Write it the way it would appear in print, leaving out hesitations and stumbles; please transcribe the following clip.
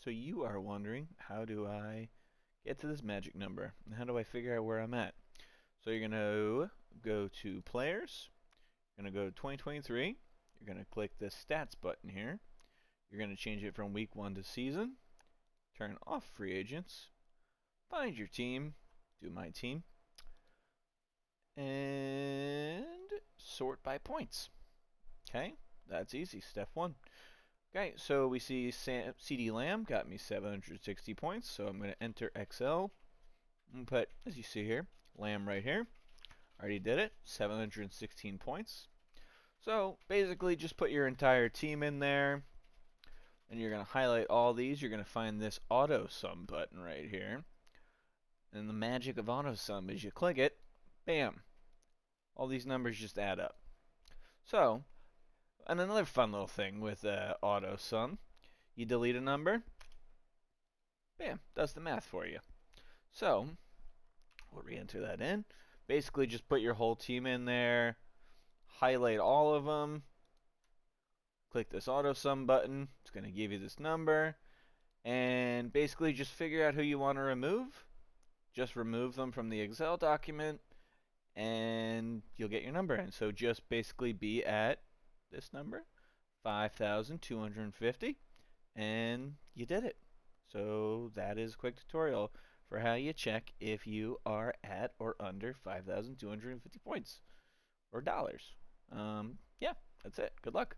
So you are wondering, how do I get to this magic number? And how do I figure out where I'm at? So you're going to go to Players. You're going to go to 2023. You're going to click this Stats button here. You're going to change it from Week 1 to Season. Turn off Free Agents. Find your team. Do My Team. And sort by points. Okay, that's easy. Step 1. Okay, so we see CeeDee Lamb got me 760 points, so I'm going to enter XL and put, as you see here, Lamb right here. Already did it, 716 points. So basically just put your entire team in there, and you're going to highlight all these. You're going to find this auto sum button right here. And the magic of auto sum is you click it, bam, all these numbers just add up. So, and another fun little thing with auto sum, you delete a number, bam, does the math for you. So, we'll re-enter that in. Basically, just put your whole team in there, highlight all of them, click this auto sum button. It's going to give you this number, and basically just figure out who you want to remove. Just remove them from the Excel document, and you'll get your number in. So just basically be at this number, 5,250, and you did it. So that is a quick tutorial for how you check if you are at or under 5,250 points or dollars. Yeah, that's it. Good luck.